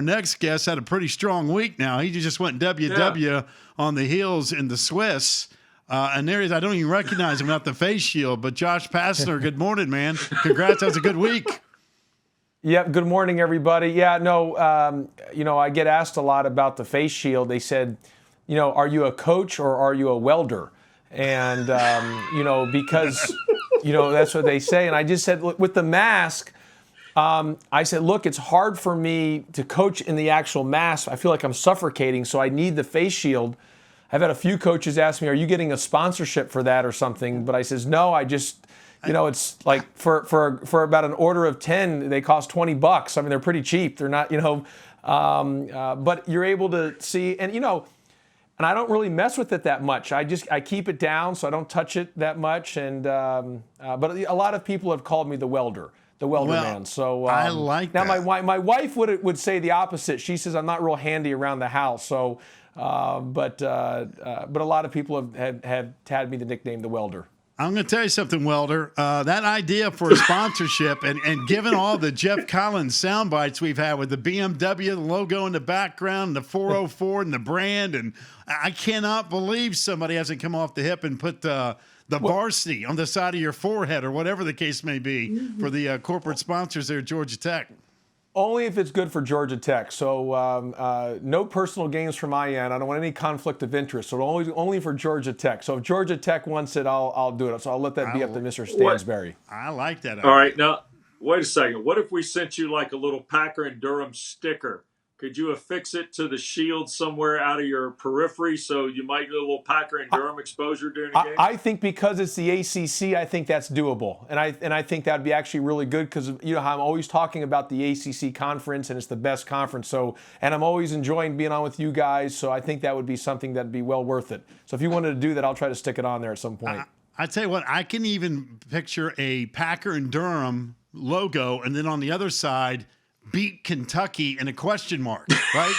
Next guest had a pretty strong week now. He just went WW on the heels in the Swiss. And there is, I don't even recognize him without the face shield, but Josh Pastner, good morning, man. Congrats. That was a good week. Yep. Good morning, everybody. Yeah, no, I get asked a lot about the face shield. They said, are you a coach or are you a welder? And, because, that's what they say. And I just said, look, with the mask, I said, look, it's hard for me to coach in the actual mask. I feel like I'm suffocating, so I need the face shield. I've had a few coaches ask me, are you getting a sponsorship for that or something? But I says, no, I just, it's like for about an order of 10, they cost $20. I mean, they're pretty cheap. They're not, but you're able to see, and I don't really mess with it that much. I keep it down so I don't touch it that much. And but a lot of people have called me the welder man. So I like now that. my wife would say the opposite. She says I'm not real handy around the house. So, but a lot of people have had me the nickname the welder. I'm going to tell you something, Welder. That idea for a sponsorship and given all the Jeff Collins sound bites we've had with the BMW, the logo in the background, the 404 and the brand, and I cannot believe somebody hasn't come off the hip and put the varsity on the side of your forehead or whatever the case may be for the corporate sponsors there at Georgia Tech. Only if it's good for Georgia Tech. So no personal gains from my end. I don't want any conflict of interest. So only for Georgia Tech. So if Georgia Tech wants it, I'll do it. So I'll let that be up to Mr. Stansberry. I like that idea. All right, now wait a second. What if we sent you like a little Packer and Durham sticker? Could you affix it to the shield somewhere out of your periphery so you might get a little Packer and Durham exposure during the game? I think because it's the ACC, I think that's doable, and I think that'd be actually really good because I'm always talking about the ACC conference and it's the best conference. So, and I'm always enjoying being on with you guys. So I think that would be something that'd be well worth it. So if you wanted to do that, I'll try to stick it on there at some point. I tell you what, I can even picture a Packer and Durham logo, and then on the other side, beat Kentucky and a question mark, right?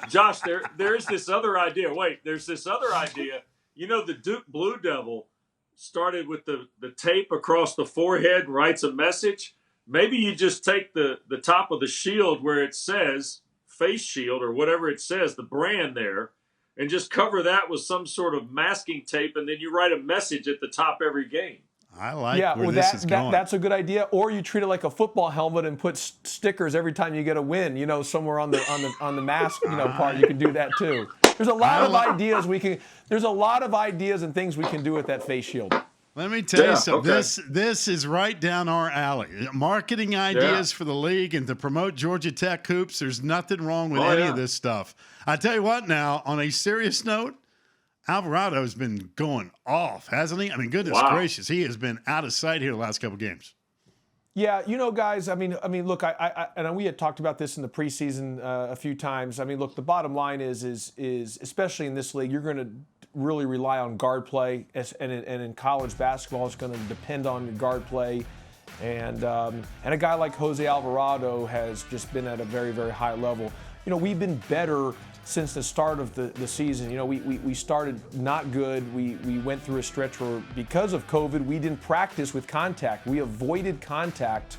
Josh, there's this other idea. Wait, there's this other idea. The Duke Blue Devil started with the tape across the forehead and writes a message. Maybe you just take the top of the shield where it says face shield or whatever it says, the brand there, and just cover that with some sort of masking tape, and then you write a message at the top every game. I like where this is going. That's a good idea. Or you treat it like a football helmet and put stickers every time you get a win. Somewhere on the mask, part. You can do that too. There's a lot of ideas we can. There's a lot of ideas and things we can do with that face shield. Let me tell you something. Okay. This is right down our alley. Marketing ideas for the league and to promote Georgia Tech hoops. There's nothing wrong with any of this stuff. I tell you what. Now, on a serious note, Alvarado's been going off, hasn't he? I mean, goodness gracious, he has been out of sight here the last couple games. Yeah, guys. I mean, look, I and we had talked about this in the preseason a few times. I mean, look, the bottom line is especially in this league, you're going to really rely on guard play, and in college basketball, it's going to depend on guard play, and a guy like Jose Alvarado has just been at a very, very high level. We've been better since the start of the season. We started not good. We went through a stretch where, because of COVID, we didn't practice with contact. We avoided contact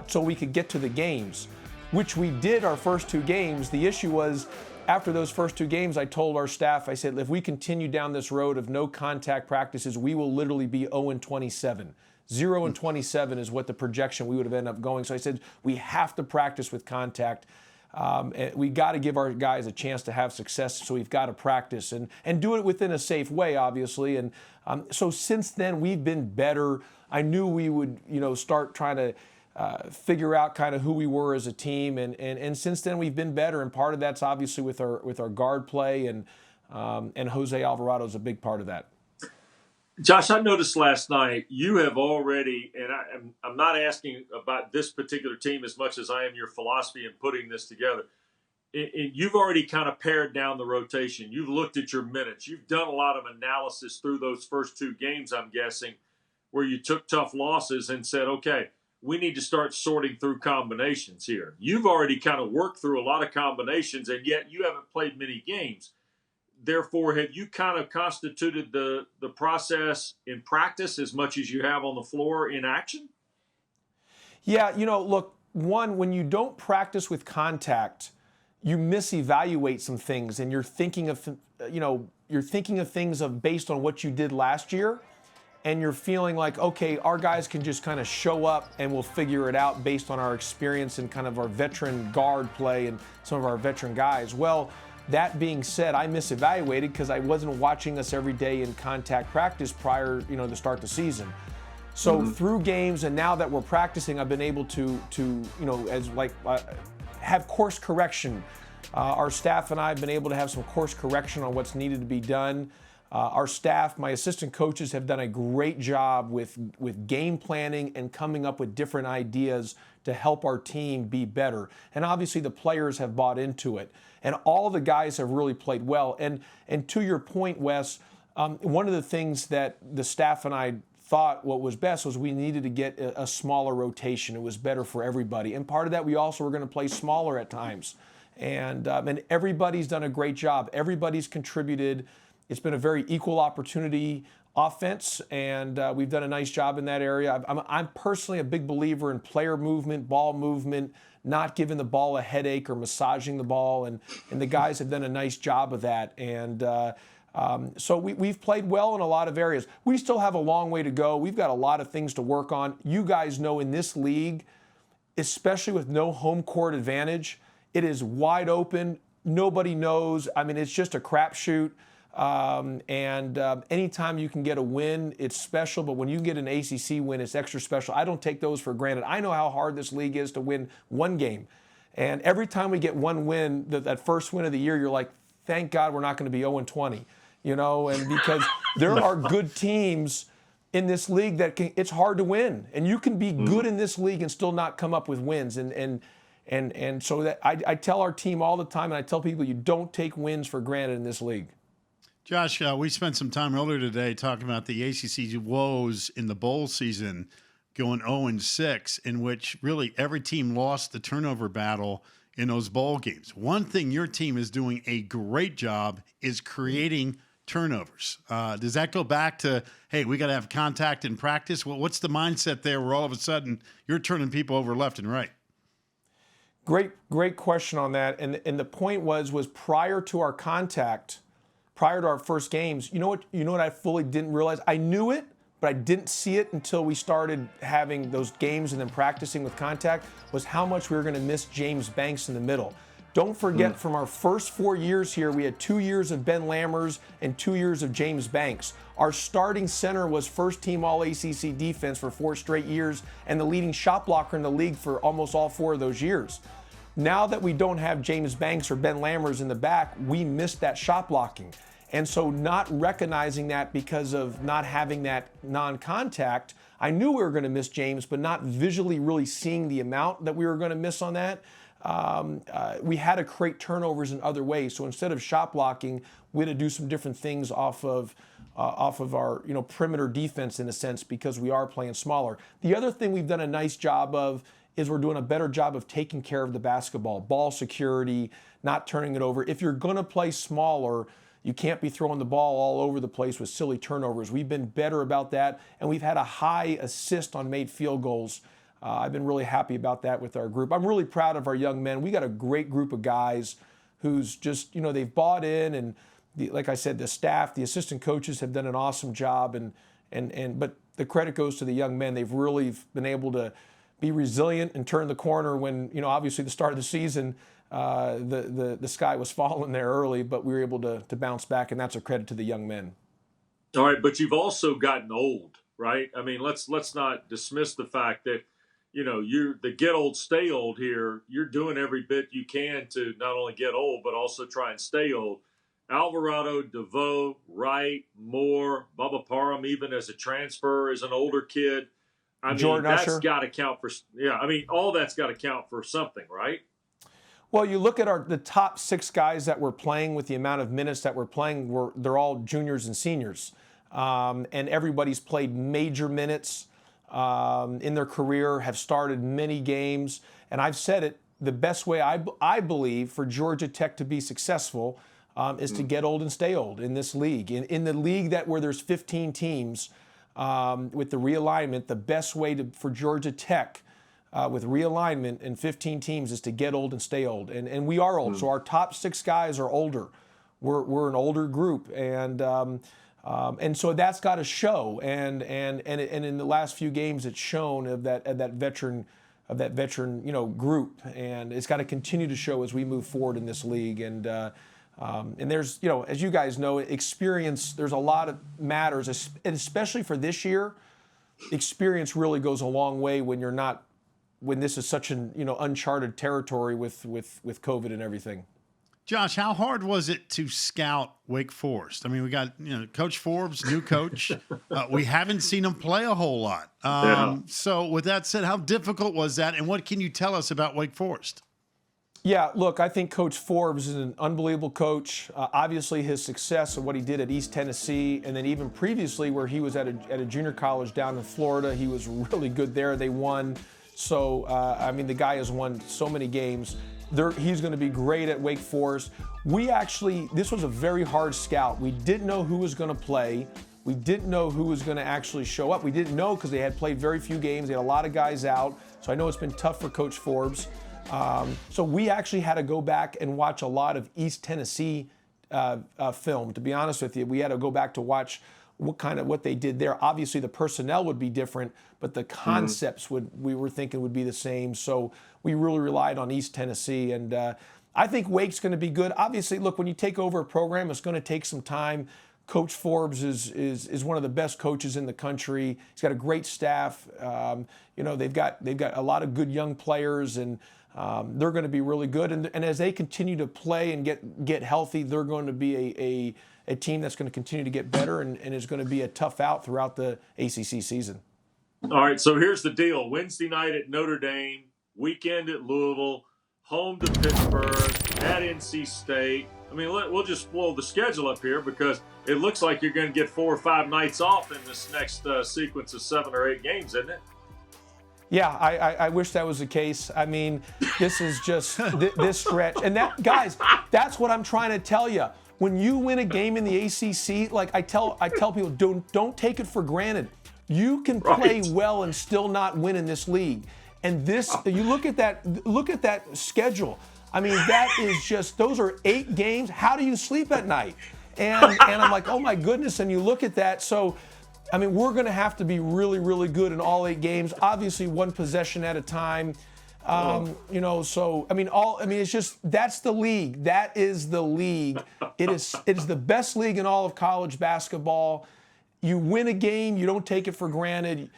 so we could get to the games, which we did our first two games. The issue was, after those first two games, I told our staff, I said, if we continue down this road of no contact practices, we will literally be 0-27. 0-27 is what the projection we would have ended up going. So I said, we have to practice with contact. We got to give our guys a chance to have success, so we've got to practice and do it within a safe way, obviously. And so since then, we've been better. I knew we would, start trying to figure out kind of who we were as a team, and since then we've been better. And part of that's obviously with our guard play, and Jose Alvarado is a big part of that. Josh, I noticed last night you have already, and I'm not asking about this particular team as much as I am your philosophy in putting this together. You've already kind of pared down the rotation. You've looked at your minutes. You've done a lot of analysis through those first two games, I'm guessing, where you took tough losses and said, okay, we need to start sorting through combinations here. You've already kind of worked through a lot of combinations, and yet you haven't played many games. Therefore, have you kind of constituted the process in practice as much as you have on the floor in action? Yeah, look, one, when you don't practice with contact, you misevaluate some things, and you're thinking of, things based on what you did last year, and you're feeling like, okay, our guys can just kind of show up and we'll figure it out based on our experience and kind of our veteran guard play and some of our veteran guys. Well, that being said, I misevaluated because I wasn't watching us every day in contact practice prior, to start the season. So through games, and now that we're practicing, I've been able to have course correction. Our staff and I have been able to have some course correction on what's needed to be done. Our staff, my assistant coaches, have done a great job with game planning and coming up with different ideas to help our team be better. And obviously the players have bought into it. And all the guys have really played well. And to your point, Wes, one of the things that the staff and I thought what was best was we needed to get a smaller rotation. It was better for everybody. And part of that, we also were going to play smaller at times. And everybody's done a great job. Everybody's contributed. It's been a very equal opportunity offense, and we've done a nice job in that area. I'm personally a big believer in player movement, ball movement, not giving the ball a headache or massaging the ball, and the guys have done a nice job of that. And so we've played well in a lot of areas. We still have a long way to go. We've got a lot of things to work on. You guys know in this league, especially with no home court advantage, it is wide open. Nobody knows. I mean, it's just a crapshoot. Anytime you can get a win, it's special. But when you get an ACC win, it's extra special. I don't take those for granted. I know how hard this league is to win one game. And every time we get one win, that first win of the year, you're like, thank God we're not going to be 0-20. And because there are good teams in this league it's hard to win. And you can be good in this league and still not come up with wins. And so that I tell our team all the time, and I tell people, you don't take wins for granted in this league. Josh, we spent some time earlier today talking about the ACC's woes in the bowl season going 0-6, in which really every team lost the turnover battle in those bowl games. One thing your team is doing a great job is creating turnovers. Does that go back to, hey, we got to have contact in practice? Well, what's the mindset there where all of a sudden you're turning people over left and right? Great question on that. And the point was prior to our contact, prior to our first games, you know what I fully didn't realize? I knew it, but I didn't see it until we started having those games and then practicing with contact, was how much we were going to miss James Banks in the middle. Don't forget, from our first 4 years here, we had 2 years of Ben Lammers and 2 years of James Banks. Our starting center was first-team All-ACC defense for 4 straight years and the leading shot blocker in the league for almost all 4 of those years. Now that we don't have James Banks or Ben Lammers in the back, we missed that shot blocking. And so not recognizing that because of not having that non-contact, I knew we were going to miss James, but not visually really seeing the amount that we were going to miss on that. We had to create turnovers in other ways. So instead of shot blocking, we had to do some different things off of our perimeter defense in a sense, because we are playing smaller. The other thing we've done a nice job of is we're doing a better job of taking care of the basketball, ball security, not turning it over. If you're going to play smaller, you can't be throwing the ball all over the place with silly turnovers. We've been better about that, and we've had a high assist on made field goals. I've been really happy about that with our group. I'm really proud of our young men. We got a great group of guys who's just, they've bought in, and like I said, the staff, the assistant coaches have done an awesome job, but the credit goes to the young men. They've really been able to be resilient and turn the corner when, obviously the start of the season, the sky was falling there early, but we were able to bounce back, and that's a credit to the young men. All right, but you've also gotten old, right? I mean, let's not dismiss the fact that, you're the get old, stay old here. You're doing every bit you can to not only get old, but also try and stay old. Alvarado, DeVoe, Wright, Moore, Bubba Parham, even as a transfer, as an older kid. I mean, Jordan that's Usher. got to count for, all that's got to count for something, right? Well, you look at the top 6 guys that we're playing with the amount of minutes that we're playing, they're all juniors and seniors. And everybody's played major minutes in their career, have started many games. And I've said it, the best way I believe for Georgia Tech to be successful is to get old and stay old in this league. In the league where there's 15 teams, with the realignment, the best way for Georgia Tech with realignment and 15 teams is to get old and stay old. And we are old. So our top 6 guys are older. We're an older group. And so that's got to show. And in the last few games, it's shown of that veteran group. And it's got to continue to show as we move forward in this league. And there's, as you guys know, experience, there's a lot of matters, and especially for this year, experience really goes a long way when this is such an, uncharted territory with COVID and everything. Josh, how hard was it to scout Wake Forest? I mean, we got, Coach Forbes, new coach. We haven't seen him play a whole lot. So with that said, how difficult was that? And what can you tell us about Wake Forest? Yeah, look, I think Coach Forbes is an unbelievable coach. Obviously, his success and what he did at East Tennessee, and then even previously where he was at a junior college down in Florida, he was really good there. They won. So, the guy has won so many games. He's going to be great at Wake Forest. This was a very hard scout. We didn't know who was going to play. We didn't know who was going to actually show up. We didn't know because they had played very few games. They had a lot of guys out. So I know it's been tough for Coach Forbes. So we actually had to go back and watch a lot of East Tennessee film. To be honest with you, we had to go back to watch what they did there. Obviously, the personnel would be different, but the concepts we were thinking would be the same. So we really relied on East Tennessee, and I think Wake's going to be good. Obviously, look, when you take over a program, it's going to take some time. Coach Forbes is one of the best coaches in the country. He's got a great staff. They've got a lot of good young players, and they're going to be really good. And as they continue to play and get healthy, they're going to be a team that's going to continue to get better and is going to be a tough out throughout the ACC season. All right, so here's the deal. Wednesday night at Notre Dame, weekend at Louisville, home to Pittsburgh, at NC State. I mean, we'll just blow the schedule up here because it looks like you're going to get 4 or 5 nights off in this next sequence of 7 or 8 games, isn't it? Yeah, I wish that was the case. I mean, this is just this stretch. And guys, that's what I'm trying to tell you. When you win a game in the ACC, like I tell people, don't take it for granted. You can play well and still not win in this league. And you look at that schedule. I mean, that is just, those are 8 games. How do you sleep at night? And I'm like, oh my goodness. And you look at that. So, I mean, we're going to have to be really, really good in all 8 games. Obviously, 1 possession at a time. It's just, that's the league. That is the league. It is the best league in all of college basketball. You win a game, you don't take it for granted.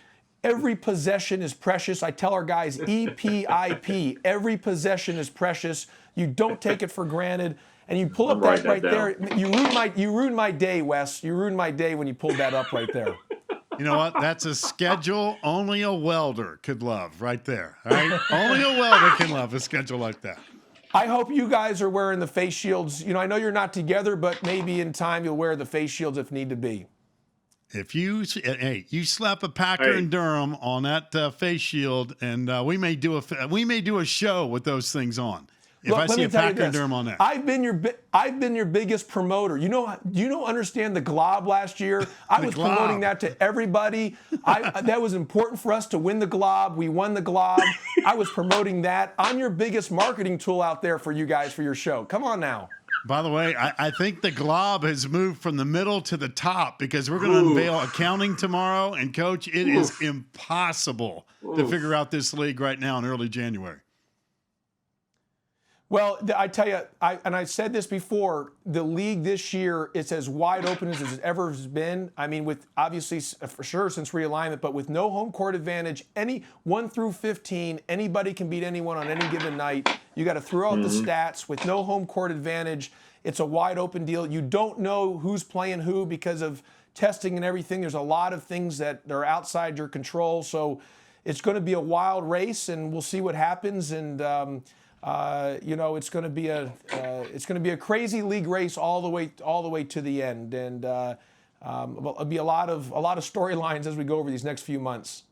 Every possession is precious. I tell our guys, EPIP. Every possession is precious. You don't take it for granted. And you pull up that right there. You ruined my day, Wes. You ruined my day when you pulled that up right there. You know what? That's a schedule only a welder could love right there. All right? Only a welder can love a schedule like that. I hope you guys are wearing the face shields. I know you're not together, but maybe in time you'll wear the face shields if need to be. If you slap a Packer in Durham on that face shield, and we may do a show with those things on. If I see a Packer in Durham on that, I've been your biggest promoter. Understand the glob last year? I was promoting that to everybody. That was important for us to win the glob. We won the glob. I was promoting that. I'm your biggest marketing tool out there for you guys for your show. Come on now. By the way, I think the glob has moved from the middle to the top because we're going to unveil accounting tomorrow. And, Coach, it is impossible to figure out this league right now in early January. Well, I tell you, I said this before, the league this year, it's as wide open as it's ever been. I mean, with obviously, for sure, since realignment, but with no home court advantage, any 1 through 15, anybody can beat anyone on any given night. You got to throw out the stats. With no home court advantage, it's a wide open deal. You don't know who's playing who because of testing and everything. There's a lot of things that are outside your control. So it's going to be a wild race, and we'll see what happens. And it's going to be a crazy league race all the way to the end, and it'll be a lot of storylines as we go over these next few months.